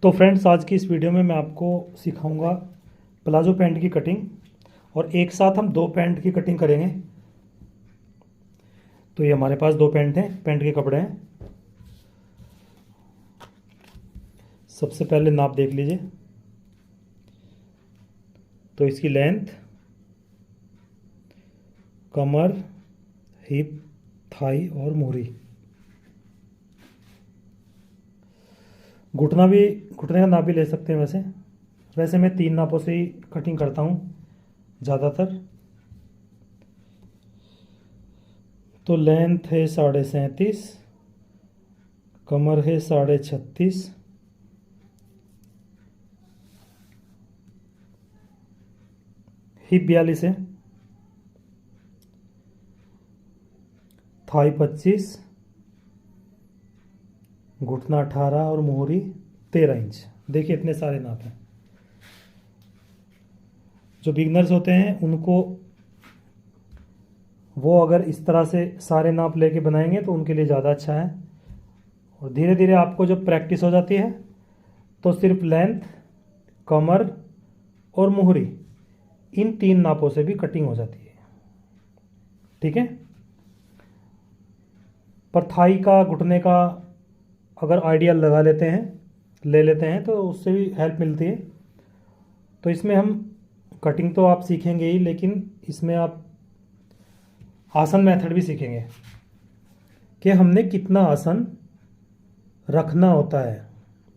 तो फ्रेंड्स, आज की इस वीडियो में मैं आपको सिखाऊंगा प्लाजो पैंट की कटिंग, और एक साथ हम दो पैंट की कटिंग करेंगे। तो ये हमारे पास दो पैंट हैं, पैंट के कपड़े हैं। सबसे पहले नाप देख लीजिए। तो इसकी लेंथ, कमर, हिप, थाई और मोहरी। घुटने का नाप भी ले सकते हैं। वैसे मैं 3 नापों से ही कटिंग करता हूँ ज़्यादातर। तो लेंथ है 37.5, कमर है 36.5, हिप 42 है, थाई 25, घुटना 18 और मोहरी 13 इंच। देखिए, इतने सारे नाप हैं। जो बिगनर्स होते हैं उनको वो अगर इस तरह से सारे नाप लेके बनाएंगे तो उनके लिए ज़्यादा अच्छा है। और धीरे धीरे आपको जब प्रैक्टिस हो जाती है तो सिर्फ लेंथ, कमर और मोहरी, इन 3 नापों से भी कटिंग हो जाती है। ठीक है। पर थाई का, घुटने का अगर आइडिया ले लेते हैं तो उससे भी हेल्प मिलती है। तो इसमें हम कटिंग तो आप सीखेंगे ही, लेकिन इसमें आप आसन मेथड भी सीखेंगे कि हमने कितना आसन रखना होता है।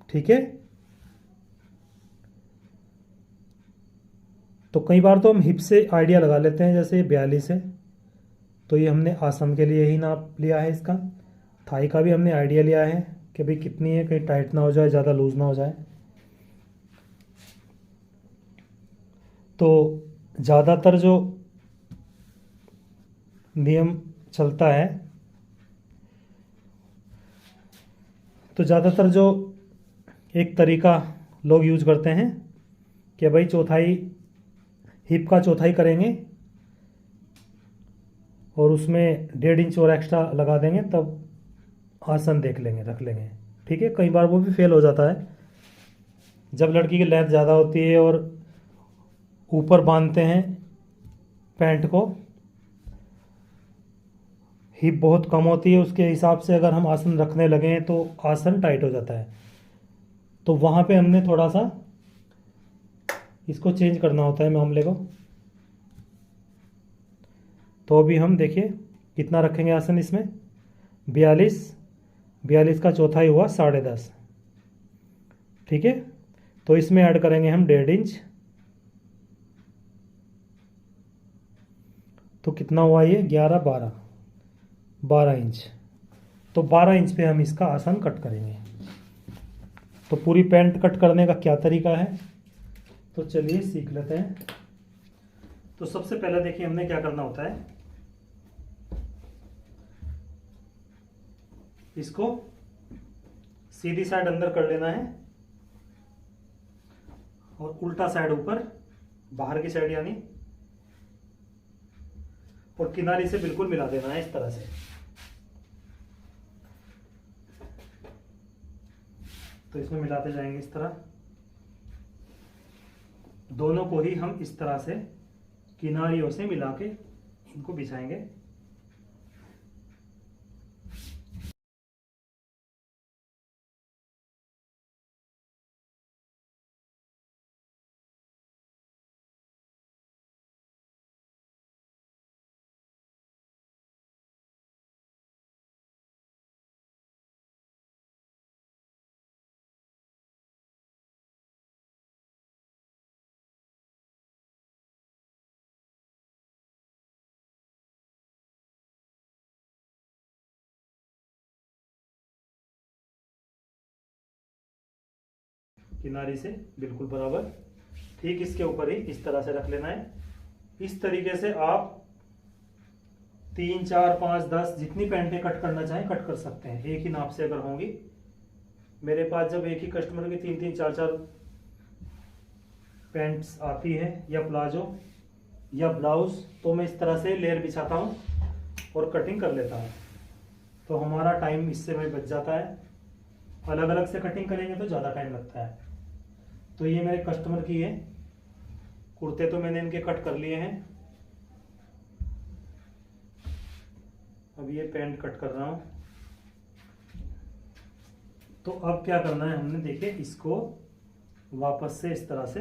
ठीक है। तो कई बार तो हम हिप से आइडिया लगा लेते हैं, जैसे 42 है तो ये हमने आसन के लिए ही नाप लिया है इसका। थाई का भी हमने आइडिया लिया है कि भाई कितनी है, कहीं टाइट ना हो जाए, ज़्यादा लूज ना हो जाए। तो ज़्यादातर जो नियम चलता है, तो ज़्यादातर जो एक तरीका लोग यूज करते हैं कि भाई चौथाई, हिप का चौथाई करेंगे और उसमें 1.5 इंच और एक्स्ट्रा लगा देंगे, तब आसन देख लेंगे, रख लेंगे। ठीक है। कई बार वो भी फेल हो जाता है। जब लड़की की लेंथ ज़्यादा होती है और ऊपर बांधते हैं पैंट को, हिप बहुत कम होती है, उसके हिसाब से अगर हम आसन रखने लगें तो आसन टाइट हो जाता है। तो वहाँ पे हमने थोड़ा सा इसको चेंज करना होता है मामले को। तो अभी हम देखिए कितना रखेंगे आसन इसमें। 42 का चौथाई हुआ 10.5। ठीक है। तो इसमें ऐड करेंगे हम 1.5 इंच। तो कितना हुआ ये? 12 इंच। तो 12 इंच पे हम इसका आसन कट करेंगे। तो पूरी पैंट कट करने का क्या तरीका है, तो चलिए सीख लेते हैं। तो सबसे पहले देखिए हमने क्या करना होता है। इसको सीधी साइड अंदर कर लेना है और उल्टा साइड ऊपर, बाहर की साइड यानी, और किनारे से बिल्कुल मिला देना है इस तरह से। तो इसमें मिलाते जाएंगे इस तरह। दोनों को ही हम इस तरह से किनारियों से मिला के इनको बिछाएंगे। किनारी से बिल्कुल बराबर, ठीक इसके ऊपर ही इस तरह से रख लेना है। इस तरीके से आप 3, 4, 5, 10 जितनी पैंटें कट करना चाहें कट कर सकते हैं, एक ही नाप से अगर होंगी। मेरे पास जब एक ही कस्टमर की 3, 4, 4 पैंट्स आती है, या प्लाजो या ब्लाउज, तो मैं इस तरह से लेयर बिछाता हूँ और कटिंग कर लेता हूँ। तो हमारा टाइम इससे में बच जाता है। अलग अलग से कटिंग करेंगे तो ज़्यादा टाइम लगता है। तो ये मेरे कस्टमर की है, कुर्ते तो मैंने इनके कट कर लिए हैं, अब ये पैंट कट कर रहा हूँ। तो अब क्या करना है हमने, देखिए इसको वापस से इस तरह से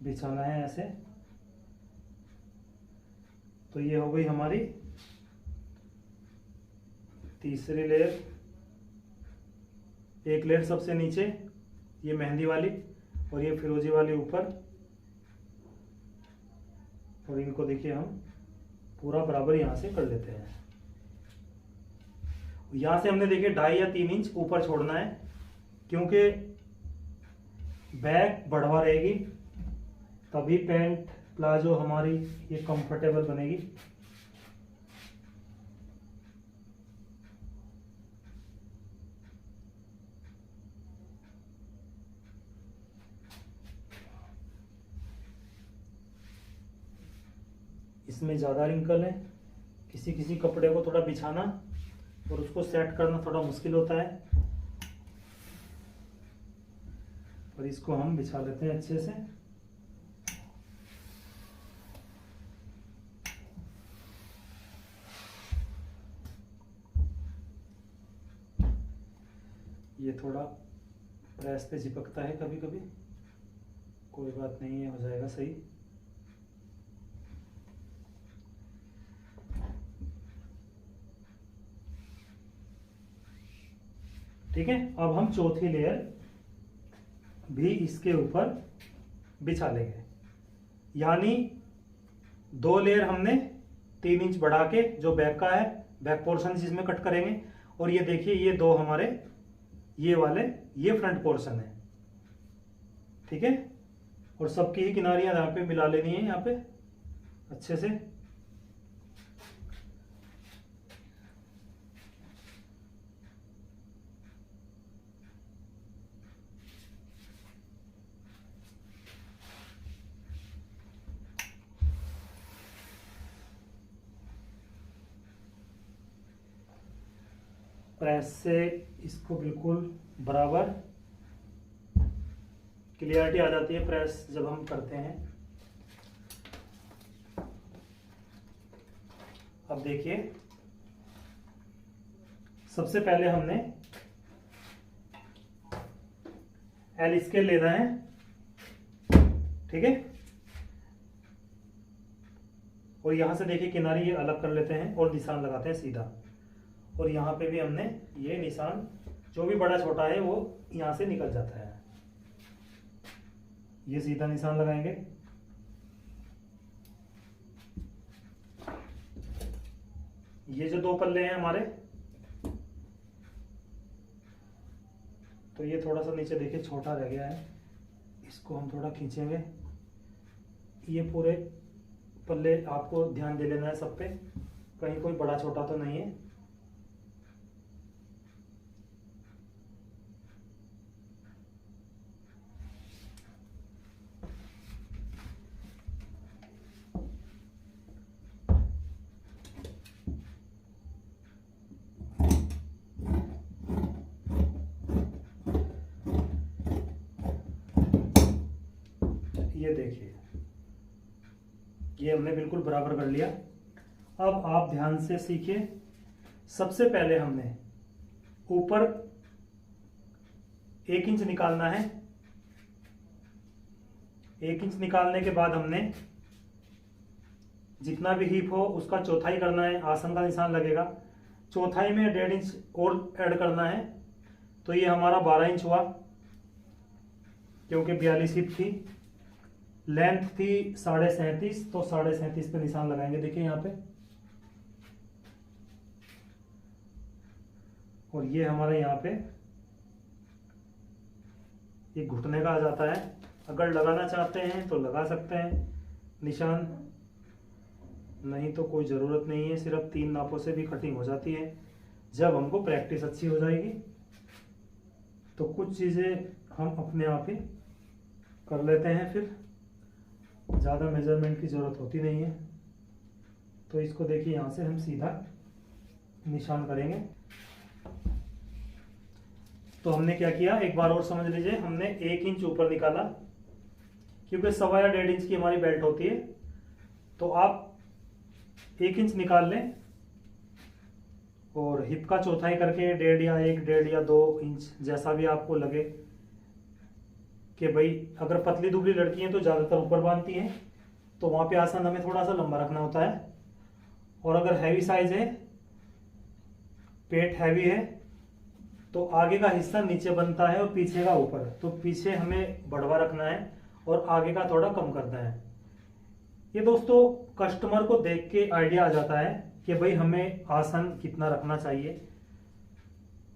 बिछाना है ऐसे। तो ये हो गई हमारी तीसरी लेयर। एक लेयर सबसे नीचे, ये मेहंदी वाली, और ये फिरोजी वाली ऊपर, और इनको देखिए हम पूरा बराबर यहाँ से कर लेते हैं। यहाँ से हमने देखिए 2.5 या 3 इंच ऊपर छोड़ना है, क्योंकि बैक बढ़वा रहेगी, तभी पैंट प्लाजो हमारी ये कंफर्टेबल बनेगी। इसमें ज़्यादा रिंकल है, किसी किसी कपड़े को थोड़ा बिछाना और उसको सेट करना थोड़ा मुश्किल होता है, और इसको हम बिछा लेते हैं अच्छे से। ये थोड़ा प्रेस पे चिपकता है कभी कभी, कोई बात नहीं है, हो जाएगा सही। ठीक है, अब हम चौथी लेयर भी इसके ऊपर बिछा लेंगे, यानी 2 लेयर हमने 3 इंच बढ़ा के, जो बैक का है, बैक पोर्शन जिसमें कट करेंगे, और ये देखिए ये 2 हमारे ये वाले, ये फ्रंट पोर्शन है। ठीक है, और सबकी ही किनारियां यहाँ पे मिला लेनी है, यहाँ पे अच्छे से। प्रेस से इसको बिल्कुल बराबर क्लियरिटी आ जाती है प्रेस जब हम करते हैं। अब देखिए, सबसे पहले हमने एल स्केल लेना है। ठीक है, और यहां से देखिए किनारी ये अलग कर लेते हैं और निशान लगाते हैं सीधा, और यहाँ पे भी हमने ये निशान जो भी बड़ा छोटा है वो यहाँ से निकल जाता है, ये सीधा निशान लगाएंगे। ये जो 2 पल्ले हैं हमारे, तो ये थोड़ा सा नीचे देखिए छोटा रह गया है, इसको हम थोड़ा खींचेंगे। ये पूरे पल्ले आपको ध्यान दे लेना है सब पे, कहीं कोई बड़ा छोटा तो नहीं है। ये देखिए, ये हमने बिल्कुल बराबर कर लिया। अब आप ध्यान से सीखिए, सबसे पहले हमने ऊपर 1 इंच निकालना है। 1 इंच निकालने के बाद हमने जितना भी हिप हो उसका चौथाई करना है, आसन का निशान लगेगा। चौथाई में 1.5 इंच और ऐड करना है, तो ये हमारा 12 इंच हुआ, क्योंकि 42 हिप थी। लेंथ थी 37.5, तो 37.5 पे निशान लगाएंगे, देखिए यहाँ पे। और ये हमारे यहाँ पे ये घुटने का आ जाता है। अगर लगाना चाहते हैं तो लगा सकते हैं निशान, नहीं तो कोई ज़रूरत नहीं है, सिर्फ 3 नापों से भी कटिंग हो जाती है जब हमको प्रैक्टिस अच्छी हो जाएगी तो कुछ चीज़ें हम अपने आप ही कर लेते हैं, फिर ज़्यादा मेजरमेंट की ज़रूरत होती नहीं है। तो इसको देखिए यहाँ से हम सीधा निशान करेंगे। तो हमने क्या किया, एक बार और समझ लीजिए। हमने 1 इंच ऊपर निकाला, क्योंकि 1.25 या 1.5 इंच की हमारी बेल्ट होती है। तो आप 1 इंच निकाल लें और हिप का चौथाई करके 1.5 या 2 इंच, जैसा भी आपको लगे कि भाई अगर पतली दुबली लड़की हैं तो ज़्यादातर ऊपर बांधती हैं, तो वहाँ पे आसन हमें थोड़ा सा लंबा रखना होता है। और अगर हैवी साइज है, पेट हैवी है, तो आगे का हिस्सा नीचे बनता है और पीछे का ऊपर। तो पीछे हमें बढ़वा रखना है और आगे का थोड़ा कम करना है। ये दोस्तों कस्टमर को देख के आइडिया आ जाता है कि भाई हमें आसन कितना रखना चाहिए।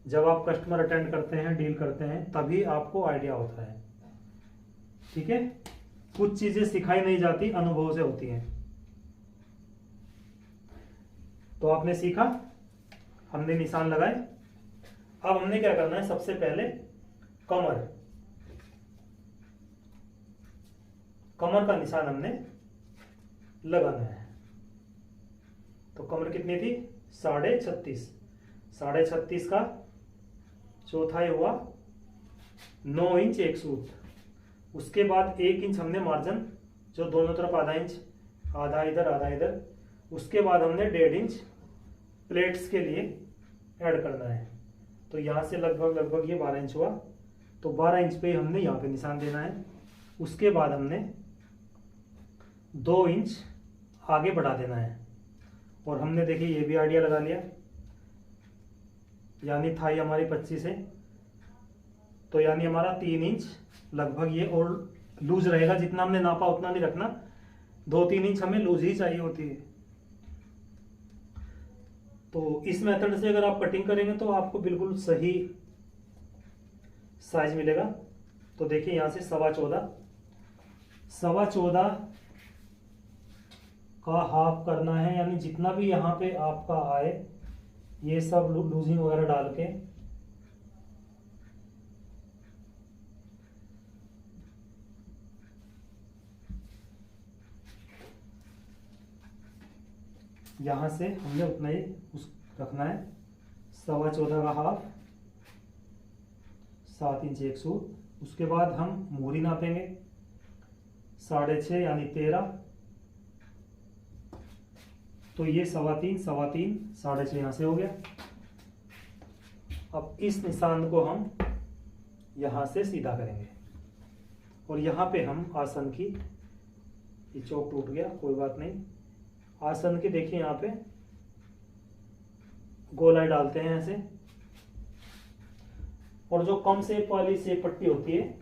जब आप कस्टमर अटेंड करते हैं, डील करते हैं, तभी आपको आइडिया होता है। ठीक है, कुछ चीजें सिखाई नहीं जाती, अनुभव से होती हैं। तो आपने सीखा, हमने निशान लगाए। अब हमने क्या करना है, सबसे पहले कमर का निशान हमने लगाना है। तो कमर कितनी थी, 36.5। 36.5 का चौथाई हुआ 9 इंच 1 सूत। उसके बाद 1 इंच हमने मार्जिन, जो दोनों तरफ आधा इंच, आधा इधर आधा इधर। उसके बाद हमने 1.5 इंच प्लेट्स के लिए ऐड करना है। तो यहाँ से लगभग ये 12 इंच हुआ। तो 12 इंच पे हमने यहाँ पे निशान देना है। उसके बाद हमने 2 इंच आगे बढ़ा देना है। और हमने देखिए ये भी आइडिया लगा लिया, यानी थाई हमारी 25 है, तो यानी हमारा 3 इंच लगभग ये और लूज रहेगा। जितना हमने नापा उतना नहीं रखना, 2-3 इंच हमें लूज ही चाहिए होती है। तो इस मेथड से अगर आप कटिंग करेंगे तो आपको बिल्कुल सही साइज मिलेगा। तो देखिए यहाँ से 14.25 का हाफ करना है, यानी जितना भी यहाँ पे आपका आए, ये सब लूजिंग वगैरह डाल के यहाँ से हमने उतना ही रखना है। 14.25 का हाफ, 7 इंच 1 सूत। उसके बाद हम मोहरी नापेंगे, 6.5 यानी 13। तो ये 3.25, 6.5 यहाँ से हो गया। अब इस निशान को हम यहाँ से सीधा करेंगे और यहाँ पे हम आसन की, ये चौक टूट गया कोई बात नहीं, आसन की देखिए यहाँ पे गोलाई डालते हैं ऐसे। और जो कम शेप वाली शेप पट्टी होती है,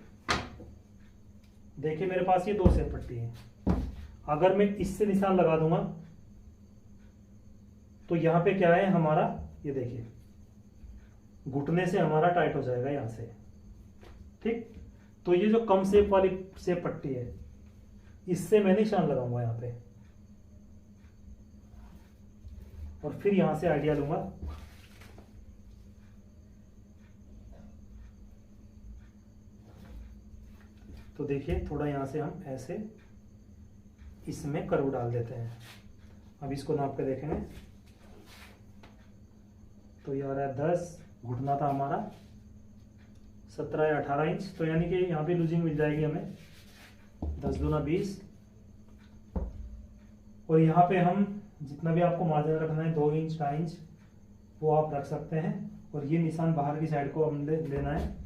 देखिए मेरे पास ये 2 शेप पट्टी है। अगर मैं इससे निशान लगा दूंगा तो यहाँ पे क्या है हमारा, ये देखिए घुटने से हमारा टाइट हो जाएगा यहाँ से। ठीक, तो ये जो कम शेप वाली शेप पट्टी है, इससे मैं निशान लगाऊंगा यहाँ पे और फिर यहां से आइडिया लूंगा। तो देखिए थोड़ा यहां से हम ऐसे इसमें कर्व डाल देते हैं। अब इसको नाप के देखेंगे तो ये आ रहा है 10, घुटना था हमारा 17 या 18 इंच। तो यानी कि यहाँ पे लूजिंग मिल जाएगी हमें 10 दूना 20। और यहाँ पे हम जितना भी आपको मार्जिन रखना है, 2 इंच 2.5 इंच, वो आप रख सकते हैं। और ये निशान बाहर की साइड को हमने लेना है।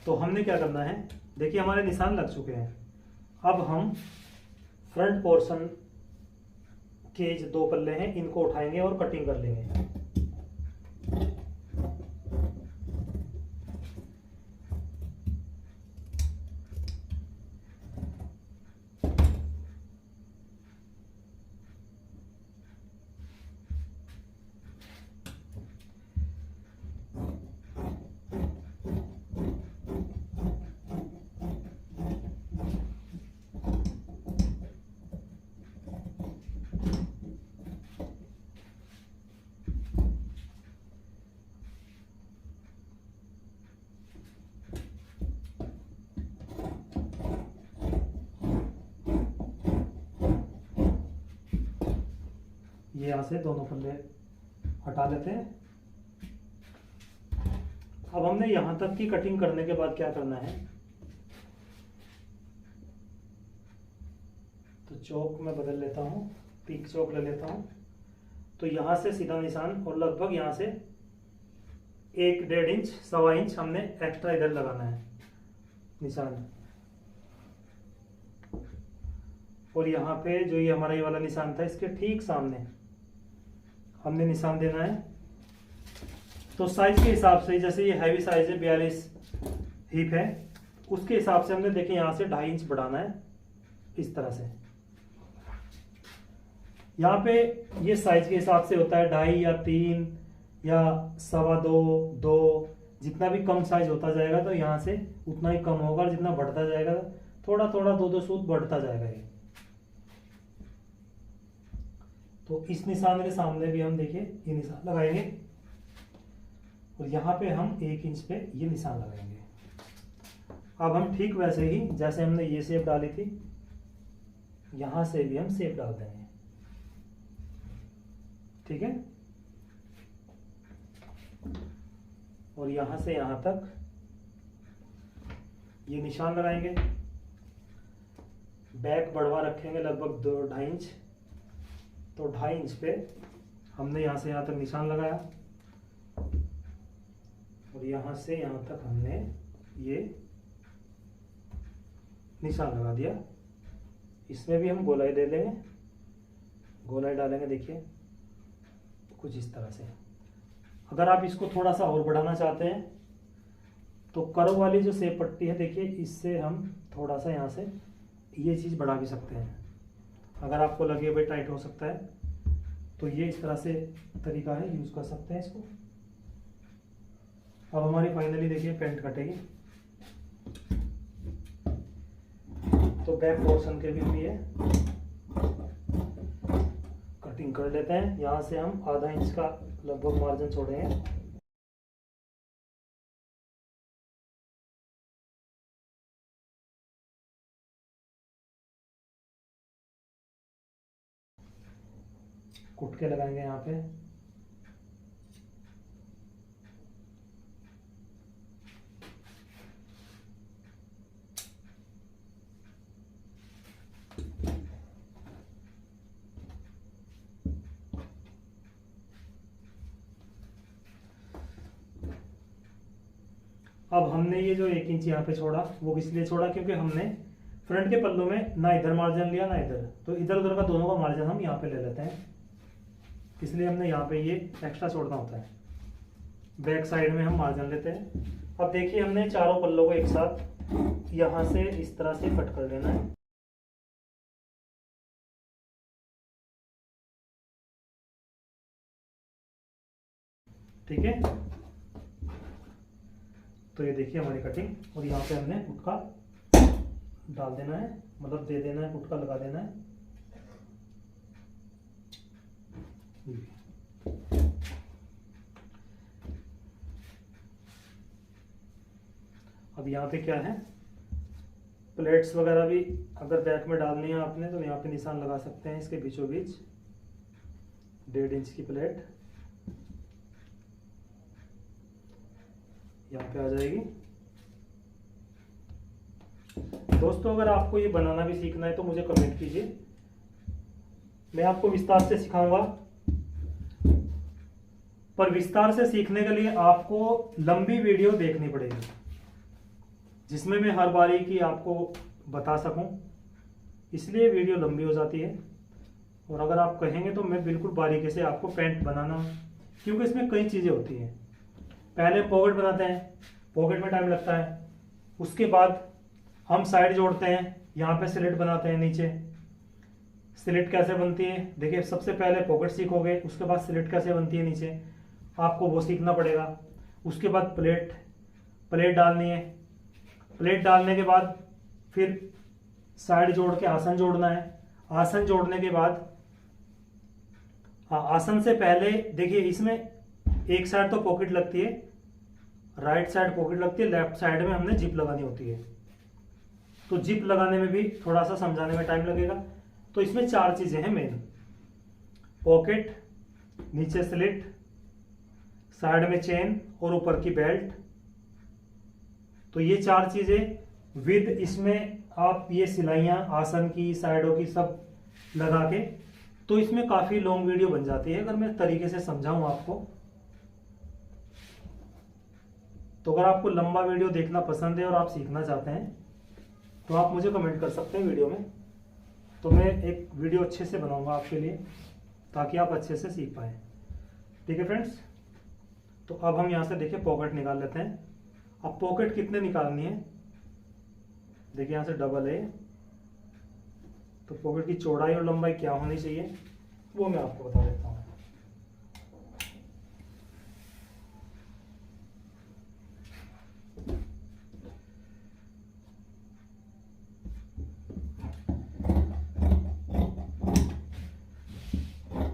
तो हमने क्या करना है, देखिए हमारे निशान लग चुके हैं। अब हम फ्रंट पोर्शन के जो 2 पल्ले हैं, इनको उठाएंगे और कटिंग कर लेंगे। ये यहाँ से दोनों पल्ले हटा लेते हैं। अब हमने यहाँ तक की कटिंग करने के बाद क्या करना है, तो चौक में बदल लेता हूँ, पीक चौक ले लेता हूँ। तो यहाँ से सीधा निशान और लगभग यहाँ से 1-1.5 इंच 1.25 इंच हमने एक्स्ट्रा इधर लगाना है निशान। और यहाँ पे जो ये हमारा ये वाला निशान था इसके ठीक सामने हमने निशान देना है। तो साइज के हिसाब से, जैसे ये हैवी साइज है 42 हिप है, उसके हिसाब से हमने देखें यहाँ से 2.5 इंच बढ़ाना है इस तरह से। यहाँ पे ये साइज के हिसाब से होता है 2.5 या 3 या 2.25, 2, जितना भी कम साइज होता जाएगा तो यहाँ से उतना ही कम होगा, और जितना बढ़ता जाएगा थोड़ा थोड़ा 2-2 सूत बढ़ता जाएगा ये। तो इस निशान के सामने भी हम देखिए ये निशान लगाएंगे, और यहाँ पे हम 1 इंच पे ये निशान लगाएंगे। अब हम ठीक वैसे ही जैसे हमने ये शेप डाली थी, यहाँ से भी हम शेप डाल देंगे, ठीक है। और यहाँ से यहाँ तक ये निशान लगाएंगे, बैक बढ़वा रखेंगे लगभग 2-2.5 इंच। तो 2.5 इंच पे हमने यहाँ से यहाँ तक निशान लगाया, और यहाँ से यहाँ तक हमने ये निशान लगा दिया। इसमें भी हम गोलाई दे लेंगे, गोलाई डालेंगे, देखिए कुछ इस तरह से। अगर आप इसको थोड़ा सा और बढ़ाना चाहते हैं तो कर्व वाली जो सेप पट्टी है देखिए, इससे हम थोड़ा सा यहाँ से ये चीज़ बढ़ा भी सकते हैं। अगर आपको लगे भाई टाइट हो सकता है तो ये इस तरह से तरीका है, यूज़ कर सकते हैं इसको। अब हमारी फाइनली देखिए पैंट कटेगी। तो बैक पोर्शन के भी है, कटिंग कर लेते हैं। यहाँ से हम 0.5 इंच का लगभग मार्जिन छोड़ेंगे। कुटके लगाएंगे यहाँ पे। अब हमने ये जो 1 इंच यहाँ पे छोड़ा वो इसलिए छोड़ा क्योंकि हमने फ्रंट के पल्लों में ना इधर मार्जिन लिया ना इधर, तो इधर उधर का दोनों का मार्जिन हम यहाँ पे ले लेते हैं, इसलिए हमने यहाँ पे ये एक्स्ट्रा छोड़ना होता है। बैक साइड में हम मार्जिन लेते हैं। अब देखिए हमने चारों पल्लों को एक साथ यहाँ से इस तरह से कट कर लेना है। ठीक है, तो ये देखिए हमारी कटिंग, और यहाँ पे हमने पुटका डाल देना है, मतलब दे देना है, पुटका लगा देना है। अब यहाँ पे क्या है, प्लेट्स वगैरह भी अगर बैक में डालनी है आपने तो यहाँ पे निशान लगा सकते हैं इसके बीचों बीच। 1.5 इंच की प्लेट यहाँ पे आ जाएगी। दोस्तों अगर आपको ये बनाना भी सीखना है तो मुझे कमेंट कीजिए, मैं आपको विस्तार से सिखाऊंगा। पर विस्तार से सीखने के लिए आपको लंबी वीडियो देखनी पड़ेगी, जिसमें मैं हर बारी की आपको बता सकूं, इसलिए वीडियो लंबी हो जाती है। और अगर आप कहेंगे तो मैं बिल्कुल बारीकी से आपको पैंट बनाना, क्योंकि इसमें कई चीज़ें होती हैं। पहले पॉकेट बनाते हैं, पॉकेट में टाइम लगता है। उसके बाद हम साइड जोड़ते हैं, यहाँ पे स्लिट बनाते हैं नीचे। स्लिट कैसे बनती है देखिए, सबसे पहले पॉकेट सीखोगे, उसके बाद स्लिट कैसे बनती है नीचे, आपको वो सीखना पड़ेगा। उसके बाद प्लेट डालनी है। प्लेट डालने के बाद फिर साइड जोड़ के आसन जोड़ना है। आसन जोड़ने के बाद, हाँ, आसन से पहले देखिए इसमें एक साइड तो पॉकेट लगती है, राइट साइड पॉकेट लगती है, लेफ्ट साइड में हमने जिप लगानी होती है। तो जिप लगाने में भी थोड़ा सा समझाने में टाइम लगेगा। तो इसमें 4 चीजें हैं मेन। पॉकेट, नीचे स्लिट, साइड में चेन और ऊपर की बेल्ट। तो ये 4 चीजें विद इसमें आप ये सिलाइयाँ आसन की, साइडों की सब लगा के, तो इसमें काफी लॉन्ग वीडियो बन जाती है अगर मैं तरीके से समझाऊं आपको। तो अगर आपको लंबा वीडियो देखना पसंद है और आप सीखना चाहते हैं तो आप मुझे कमेंट कर सकते हैं वीडियो में, तो मैं एक वीडियो अच्छे से बनाऊंगा आपके लिए ताकि आप अच्छे से सीख पाए। ठीक है फ्रेंड्स, तो अब हम यहाँ से देखिए पॉकेट निकाल लेते हैं। अब पॉकेट कितने निकालनी है, देखिए यहाँ से डबल है, तो पॉकेट की चौड़ाई और लंबाई क्या होनी चाहिए वो मैं आपको बता देता हूँ।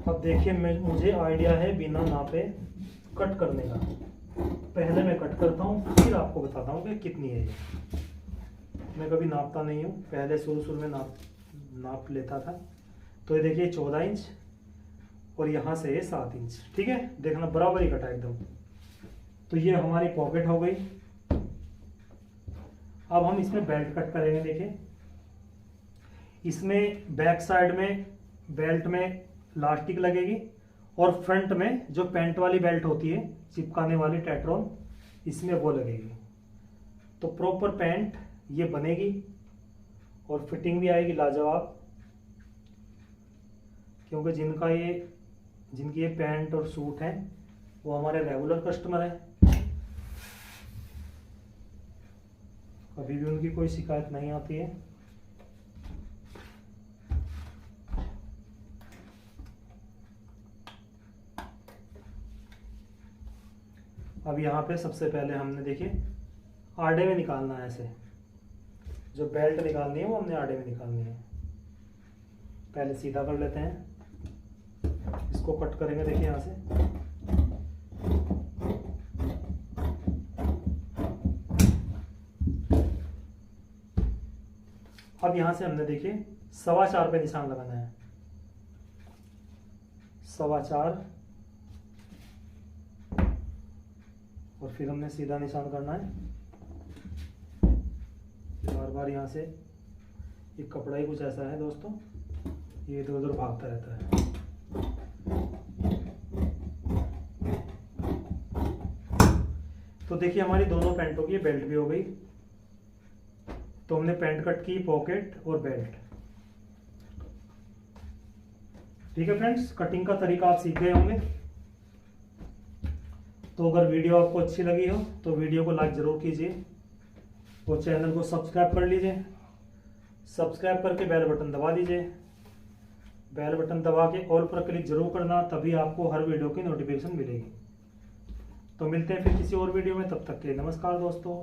अब देखिए मुझे आइडिया है बिना नापे कट करने का। पहले मैं कट करता हूँ फिर आपको बताता हूँ कि कितनी है ये। मैं कभी नापता नहीं हूँ, पहले शुरू में नाप लेता था। तो ये देखिए 14 इंच और यहाँ से ये 7 इंच। ठीक है, देखना बराबर ही कटा एकदम। तो ये हमारी पॉकेट हो गई। अब हम इसमें बेल्ट कट करेंगे। देखिए इसमें बैक साइड में बेल्ट में लास्टिक लगेगी और फ्रंट में जो पैंट वाली बेल्ट होती है चिपकाने वाली टेट्रॉन, इसमें वो लगेगी। तो प्रॉपर पैंट ये बनेगी और फिटिंग भी आएगी लाजवाब, क्योंकि जिनकी ये पैंट और सूट हैं वो हमारे रेगुलर कस्टमर हैं, कभी भी उनकी कोई शिकायत नहीं आती है। अब यहाँ पे सबसे पहले हमने देखिए आड़े में निकालना है। ऐसे जो बेल्ट निकालनी है वो हमने आड़े में निकालनी है। पहले सीधा कर लेते हैं, इसको कट करेंगे। देखिए यहाँ से अब यहाँ से हमने देखिए 4.25 पे निशान लगाना है। 4.25 और फिर हमने सीधा निशान करना है। बार बार यहाँ से ये कपड़ा ही कुछ ऐसा है दोस्तों, ये इधर उधर भागता रहता है। तो देखिए हमारी दोनों पैंटों की बेल्ट भी हो गई। तो हमने पैंट कट की, पॉकेट और बेल्ट। ठीक है फ्रेंड्स, कटिंग का तरीका आप सीख गए होंगे। तो अगर वीडियो आपको अच्छी लगी हो तो वीडियो को लाइक जरूर कीजिए और चैनल को सब्सक्राइब कर लीजिए। सब्सक्राइब करके बेल बटन दबा दीजिए। बेल बटन दबा के ऑल पर क्लिक जरूर करना, तभी आपको हर वीडियो की नोटिफिकेशन मिलेगी। तो मिलते हैं फिर किसी और वीडियो में, तब तक के लिए नमस्कार दोस्तों।